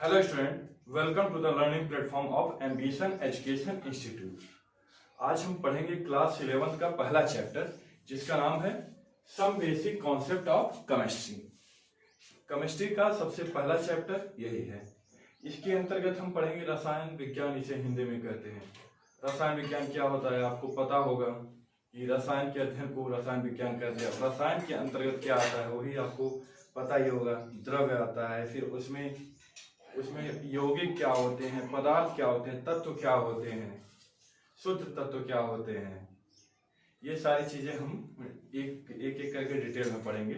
Hello student, welcome to the learning platform of Ambition Education Institute. आज हम पढ़ेंगे class 11 का पहला चैप्टर जिसका नाम है some basic concept of chemistry. Chemistry का सबसे पहला चैप्टर यही है। इसके अंतर्गत हम पढ़ेंगे रसायन विज्ञान, इसे हिंदी में कहते हैं। रसायन विज्ञान क्या होता है आपको पता होगा कि रसायन के अध्ययन को रसायन विज्ञान कहते हैं। रसायन के अंतर्गत क्या आता है वही आपको पता ही होगा। द्रव्य आता है, फिर उसमें यौगिक क्या होते हैं, पदार्थ क्या होते हैं, तत्व क्या होते हैं, शुद्ध तत्व क्या होते हैं, ये सारी चीजें हम एक एक करके डिटेल में पढ़ेंगे।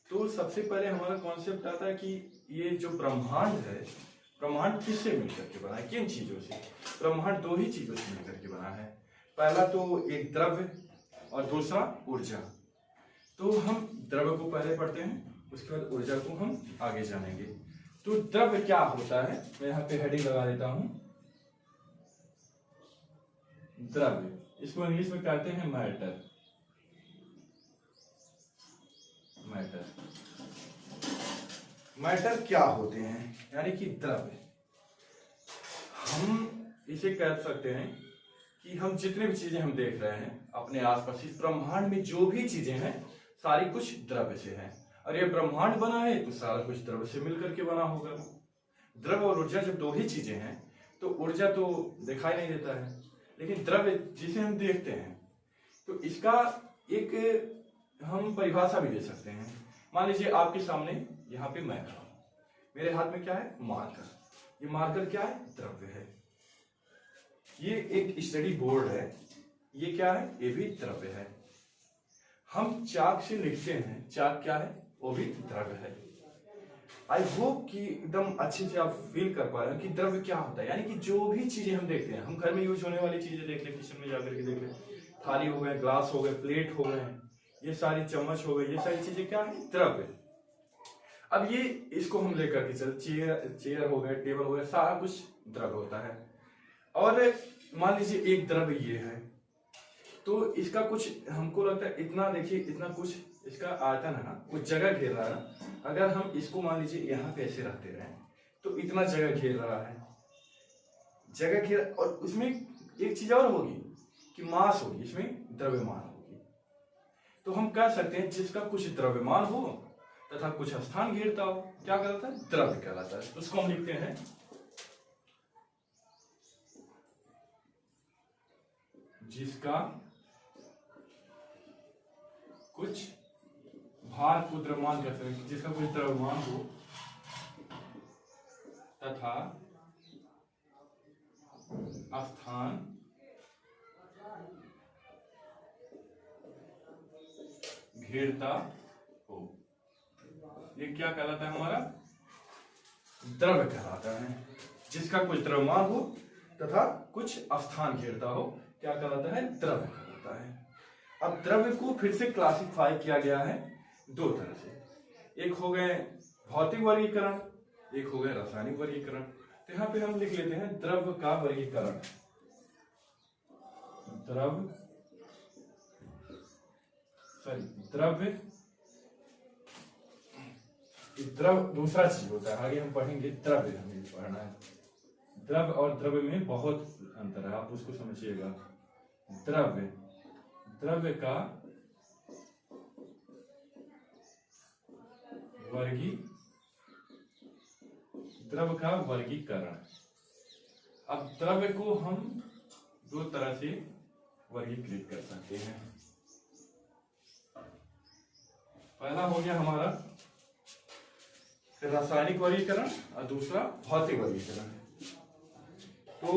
तो सबसे पहले हमारा कॉन्सेप्ट आता है कि ये जो ब्रह्मांड है, ब्रह्मांड किससे मिलकर के बना है, किन चीजों से। ब्रह्मांड दो ही चीजों से मिलकर के बना है। पहला तो एक द्रव्य और दूसरा ऊर्जा। तो हम द्रव्य को पहले पढ़ते हैं, उसके बाद ऊर्जा को हम आगे जानेंगे। तो द्रव्य क्या होता है, मैं यहाँ पे हेडिंग लगा देता हूं, द्रव्य। इसको इंग्लिश में कहते हैं मैटर। मैटर क्या होते हैं, यानी कि द्रव्य। हम इसे कह सकते हैं कि हम जितने भी चीजें हम देख रहे हैं अपने आसपास, इस ब्रह्मांड में जो भी चीजें हैं सारी कुछ द्रव्य से है। और ये ब्रह्मांड बना है तो सारा कुछ द्रव्य से मिलकर के बना होगा। द्रव्य और ऊर्जा जब दो ही चीजें हैं तो ऊर्जा तो दिखाई नहीं देता है, लेकिन द्रव्य जिसे हम देखते हैं तो इसका एक हम परिभाषा भी दे सकते हैं। मान लीजिए आपके सामने यहाँ पे मैं खड़ा हूं, मेरे हाथ में क्या है, मार्कर। ये मार्कर क्या है, द्रव्य है। ये एक स्टडी बोर्ड है, ये क्या है, ये भी द्रव्य है। हम चाक से लिखते हैं, चाक क्या है, वो भी द्रव्य है। आई होप कि एकदम अच्छे से आप फील कर पा रहे हो कि द्रव्य क्या होता है। यानी कि जो भी चीजें हम देखते हैं, हम घर में यूज होने वाली चीजें देख लें, किचन में जाकर के देख लें, थाली हो गए, ग्लास हो गए, प्लेट हो गए, ये सारी चम्मच हो गए, ये सारी चीजें क्या है, द्रव्य। अब ये इसको हम लेकर के चल, चेयर हो गए, टेबल हो गए, सारा कुछ द्रव्य होता है। और मान लीजिए एक द्रव्य ये है, तो इसका कुछ हमको लगता है इतना, देखिए इतना कुछ इसका आयतन है ना, कुछ जगह घेर रहा है ना। अगर हम इसको मान लीजिए यहाँ पे ऐसे रखते रहे तो इतना जगह घेर रहा है, जगह घेर। और उसमें एक चीज और होगी कि मास होगी, इसमें द्रव्यमान होगी। तो हम कह सकते हैं जिसका कुछ द्रव्यमान हो तथा कुछ स्थान घेरता हो, क्या कहलाता है, द्रव्य कहलाता है। उसको हम लिखते हैं जिसका कुछ भार को द्रव्यमान कहते हैं, जिसका कुछ द्रव्यमान हो तथा स्थान घेरता हो, ये क्या कहलाता है, हमारा द्रव्य कहलाता है। जिसका कुछ द्रव्यमान हो तथा कुछ स्थान घेरता हो, क्या कहलाता है, द्रव्य कहलाता है। अब द्रव्य को फिर से क्लासिफाई किया गया है दो तरह से। एक हो गए भौतिक वर्गीकरण, एक हो गए रासायनिक वर्गीकरण। तो यहाँ पे हम लिख लेते हैं द्रव्य का वर्गीकरण। द्रव्य दूसरा चीज होता है, आगे हम पढ़ेंगे। द्रव्य हमें पढ़ना है, द्रव्य और द्रव्य में बहुत अंतर है, आप उसको समझिएगा। द्रव्य का वर्गीकरण। अब द्रव्य को हम दो तरह से वर्गीकृत कर सकते हैं। पहला हो गया हमारा रासायनिक वर्गीकरण और दूसरा भौतिक वर्गीकरण। तो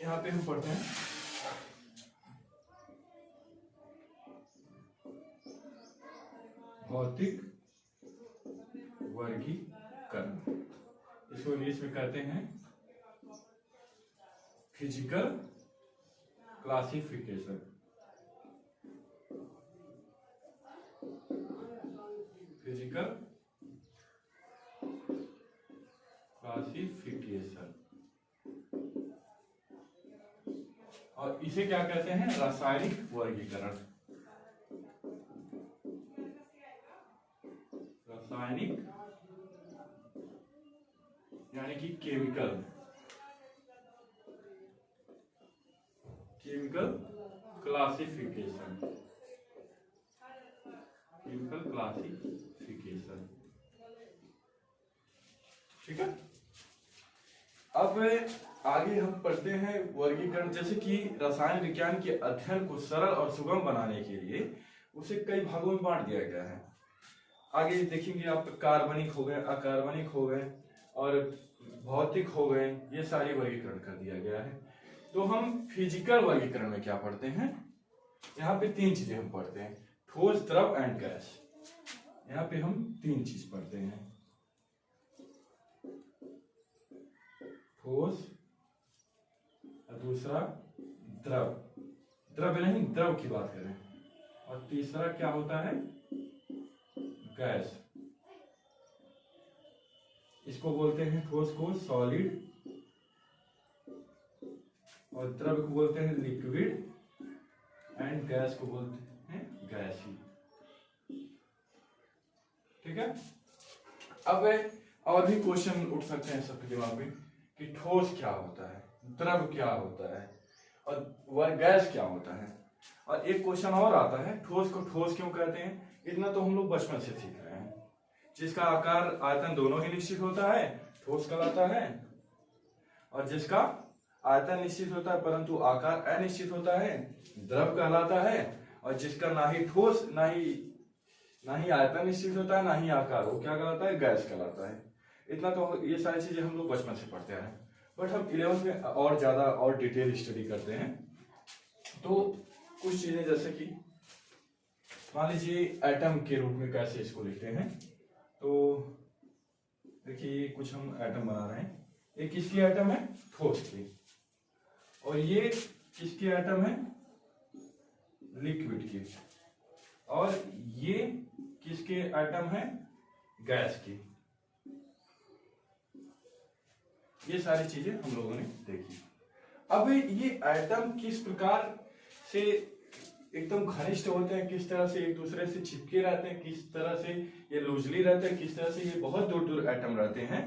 यहाँ पे हम पढ़ते हैं भौतिक वर्गीकरण, इसको इंग्लिश में कहते हैं फिजिकल क्लासिफिकेशन। और इसे क्या कहते हैं, रासायनिक वर्गीकरण। रासायनिक यानी कि केमिकल क्लासिफिकेशन, ठीक है। अब आगे हम पढ़ते हैं वर्गीकरण। जैसे कि रसायन विज्ञान के अध्ययन को सरल और सुगम बनाने के लिए उसे कई भागों में बांट दिया गया है। आगे देखेंगे आप, कार्बनिक हो गए, अकार्बनिक हो गए और भौतिक हो गए, ये सारे वर्गीकरण कर दिया गया है। तो हम फिजिकल वर्गीकरण में क्या पढ़ते हैं, यहाँ पे 3 चीजें हम पढ़ते हैं, ठोस, द्रव एंड गैस। यहाँ पे हम 3 चीज पढ़ते हैं, ठोस, दूसरा द्रव, द्रव नहीं द्रव की बात करें, और तीसरा क्या होता है, गैस। इसको बोलते हैं ठोस को सॉलिड, और द्रव को बोलते हैं लिक्विड, एंड गैस को बोलते हैं गैसी। ठीक है। अब और भी क्वेश्चन उठ सकते हैं सबके दिमाग में कि ठोस क्या होता है, द्रव क्या होता है, और गैस क्या होता है। और एक क्वेश्चन और आता है, ठोस को ठोस क्यों कहते हैं। इतना तो हम लोग बचपन से सीख रहे हैं। जिसका आकार आयतन दोनों ही निश्चित होता है ठोस कहलाता है, और जिसका आयतन निश्चित होता है परंतु आकार अनिश्चित होता है द्रव कहलाता है, और जिसका ना ही ठोस ना ही आयतन निश्चित होता है ना ही आकार, वो क्या कहलाता है, गैस कहलाता है। इतना तो ये सारी चीजें हम लोग बचपन से पढ़ते हैं, बट हम 11th में और ज्यादा और डिटेल स्टडी करते हैं। तो कुछ चीजें जैसे कि मान लीजिए एटम के रूप में कैसे इसको लिखते हैं, तो देखिए कुछ हम एटम बना रहे हैं। एक किसकी एटम है, ठोस की, और ये किसकी एटम है, लिक्विड की, और ये किसके एटम है, गैस की। ये सारी चीजें हम लोगों ने देखी। अब ये एटम किस प्रकार से एकदम घनिष्ठ होते हैं, किस तरह से एक दूसरे से चिपके रहते हैं, किस तरह से ये लूजली रहते हैं, किस तरह से ये बहुत दूर दूर एटम रहते हैं,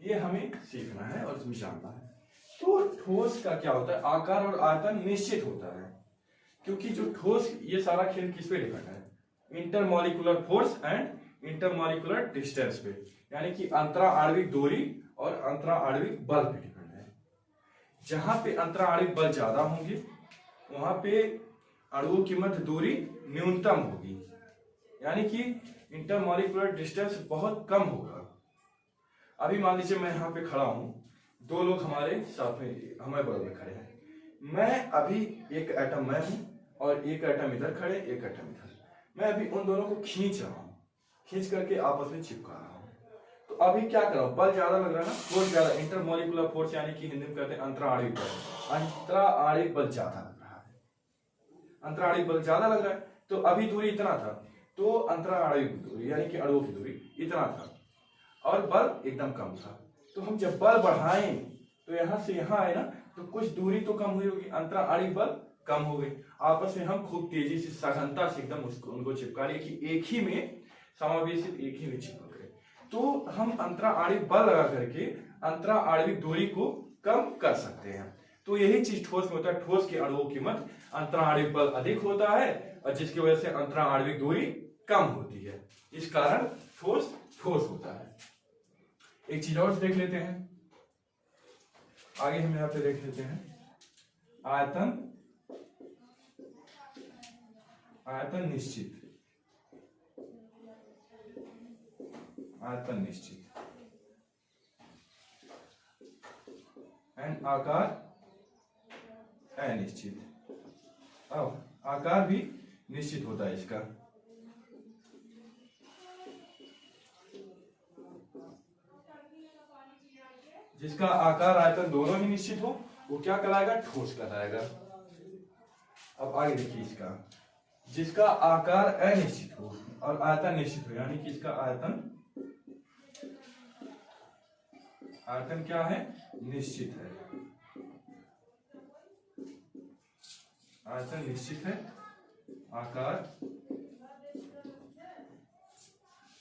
ये हमें सीखना है और समझाना है। तो ठोस का क्या होता है, आकार और आयतन निश्चित होता है, क्योंकि जो ठोस, ये सारा खेल किस पे डिपेंड है, intermolecular force and intermolecular distance पे, यानी कि अंतरा आणविक दूरी और अंतरा आणविक बल पे डिपेंड है। जहां पे अंतरा आणविक बल ज्यादा होंगे वहां पे अणुओं की मध्य दूरी न्यूनतम होगी, यानी कि इंटरमॉलिक्यूलर डिस्टेंस बहुत कम होगा। अभी मान लीजिए मैं यहाँ पे खड़ा हूं, 2 लोग हमारे साथ में हमारे बगल में खड़े हैं, मैं अभी एक एटम मैं हूं और एक एटम इधर खड़े, एक एटम इधर, मैं अभी उन दोनों को खींच रहा हूं, खींच करके आपस में चिपका रहा हूं। तो अभी क्या कर रहा हूं, बल ज्यादा लग रहा है ना, फोर्स ज्यादा, इंटरमॉलिक्यूलर फोर्स यानी कि हिंदी में कहते हैं अंतरा आणविक बल, अंतरा आणविक बल ज्यादा लग रहा है, अंतरा आणविक बल ज्यादा लग रहा है। तो अभी दूरी इतना था, तो अंतरा आणविक दूरी यानी कि अणुओं की दूरी इतना था और बल एकदम कम था। तो हम जब बल बढ़ाएं तो यहां से यहां आए ना, तो कुछ दूरी तो कम हुई होगी, अंतरा आणविक बल कम हो गई, आपस में हम खूब तेजी से सघनता से एकदम उनको चिपका लिए कि एक ही में समावेशित, एक ही में चिपक गए। तो हम अंतरा आणविक बल लगा करके अंतरा आणविक दूरी को कम कर सकते हैं। तो यही चीज ठोस में होता है, ठोस के अणुओं की मध्य अंतरा आणविक बल अधिक होता है और जिसकी वजह से अंतरा आणविक दूरी कम होती है, इस कारण ठोस ठोस होता है। एक चीज और देख लेते हैं, आगे हम यहां पे देख लेते हैं आयतन, आयतन निश्चित, आयतन निश्चित एंड आकार अनिश्चित। अब आकार भी निश्चित होता है इसका, जिसका आकार आयतन दोनों ही निश्चित हो वो क्या कहलाएगा, ठोस कहलाएगा। अब आगे देखिए इसका, जिसका आकार अनिश्चित हो और आयतन निश्चित हो, यानी कि इसका आयतन, आयतन क्या है, निश्चित है, आयतन निश्चित है, आकार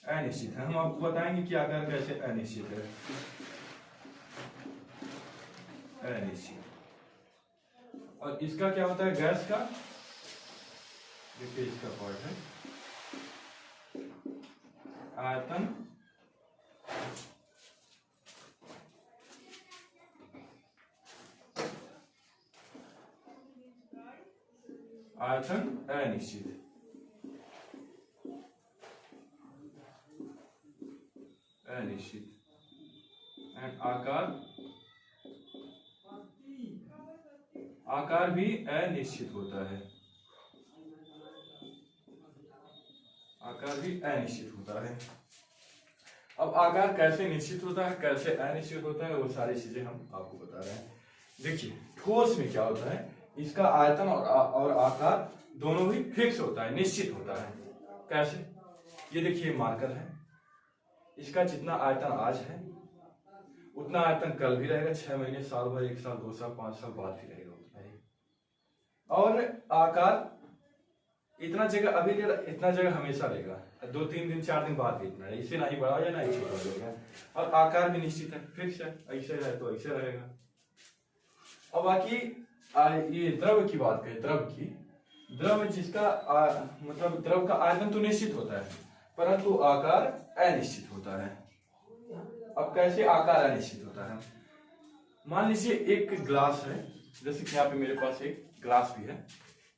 अनिश्चित है। हम आपको बताएंगे कि आकार कैसे अनिश्चित है। अनिश्चित। और इसका क्या होता है गैस का, देखिए इसका पार्ट है आयतन अनिश्चित। अनिश्चित एंड आकार भी अनिश्चित होता है। आकार भी अनिश्चित होता है। अब आकार कैसे निश्चित होता है, कैसे अनिश्चित होता है, वो सारी चीजें हम आपको बता रहे हैं। देखिए ठोस में क्या होता है, इसका आयतन और आकार दोनों ही फिक्स होता है, निश्चित होता है। कैसे, ये देखिए मार्कर है, इसका जितना आयतन आज है उतना आयतन कल भी रहेगा, 6 महीने, साल भर, 1 साल, 2 साल, 5 साल बाद भी रहेगा उतना ही। और आकार इतना जगह अभी लेगा, इतना जगह हमेशा लेगा, 2, 3 दिन, 4 दिन बाद भी इतना है, इससे ना ही बड़ा या ना ही छोटा हो जाएगा। और आकार भी निश्चित है, फिक्स है, ऐसे रहे तो ऐसे रहेगा। और बाकी ये द्रव की बात करें, द्रव जिसका मतलब द्रव का आयतन तो निश्चित होता है परंतु आकार अनिश्चित होता है। अब कैसे आकार अनिश्चित होता है, मान लीजिए एक ग्लास है, जैसे कि यहाँ पे मेरे पास एक ग्लास भी है,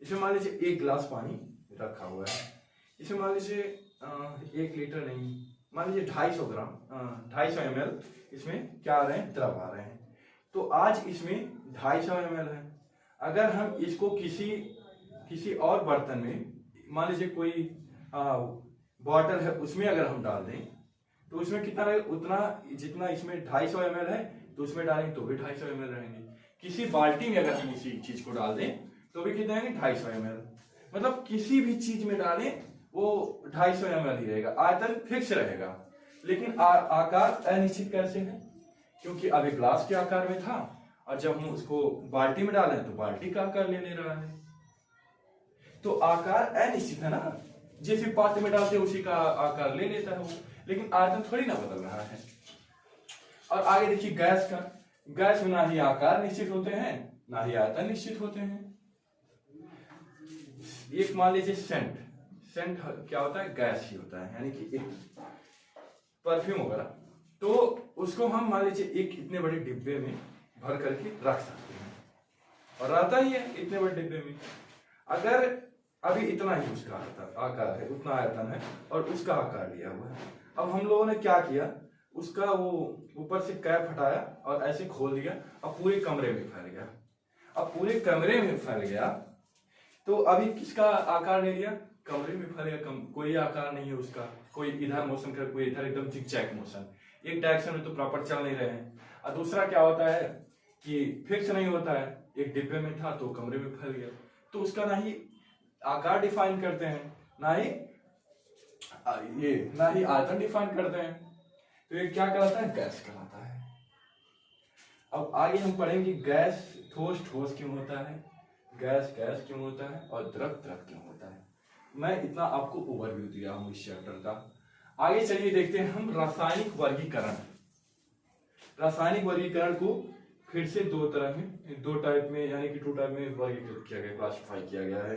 इसमें मान लीजिए 1 गिलास पानी रखा हुआ है, इसमें मान लीजिए 1 लीटर नहीं, मान लीजिए 250 ग्राम 250 ml इसमें क्या आ रहे हैं, द्रव आ रहे हैं। तो आज इसमें 250 ml है, अगर हम इसको किसी और बर्तन में, मान लीजिए कोई बॉटल है उसमें अगर हम डाल दें तो उसमें कितना रहेगा, उतना जितना इसमें 250 ml है तो उसमें डालेंगे तो भी 250 ml रहेंगे। किसी बाल्टी में अगर हम इसी चीज को डाल दें तो भी कितना है 250 ml, मतलब किसी भी चीज में डालें वो 250 ml ही रहेगा, आयतन फिक्स रहेगा। लेकिन आकार अनिश्चित कैसे है, क्योंकि अभी ग्लास के आकार में था और जब हम उसको बाल्टी में डालें तो बाल्टी का आकार ले रहा है, तो आकार अनिश्चित है ना, जिस भी पात्र में डालते उसी का आकार ले लेता है वो, लेकिन आयतन थोड़ी ना बदल रहा है। और आगे देखिए गैस में ना ही आकार निश्चित होते हैं ना ही आयतन निश्चित होते हैं। एक मान लीजिए सेंट क्या होता है, गैस ही होता है, यानी कि एक परफ्यूम वगैरह, तो उसको हम मान लीजिए एक इतने बड़े डिब्बे में भर करके रख सकते हैं और रहता ही है इतने बड़े डिब्बे में। अगर अभी इतना ही उसका आकार है, उतना आयतन है और उसका आकार लिया हुआ है, अब हम लोगों ने क्या किया, उसका वो ऊपर से कैप हटाया और ऐसे खोल दिया और पूरे कमरे में फैल गया। अब पूरे कमरे में फैल गया तो अभी किसका आकार ले लिया, कमरे में फैल गया, कोई आकार नहीं है उसका, कोई इधर मोशन कर, कोई इधर, एकदम जिगजैग मोशन, एक डायरेक्शन में तो प्रॉपर चल नहीं रहे हैं। और दूसरा क्या होता है कि फिक्स नहीं होता है, एक डिब्बे में था तो कमरे में फैल गया, तो उसका ना ही आकार डिफाइन करते हैं ना ही आयतन डिफाइन करते हैं, तो ये क्या कहलाता है, गैस कहलाता है। अब आगे हम पढ़ेंगे गैस ठोस क्यों होता है, गैस क्यों होता है और द्रव क्यों होता है। मैं इतना आपको ओवरव्यू दिया हूं इस चैप्टर का। आगे चलिए देखते हैं हम रासायनिक वर्गीकरण को फिर से 2 टाइप में यानी कि 2 टाइप में वर्गीकृत किया गया, क्लासिफाई किया गया है।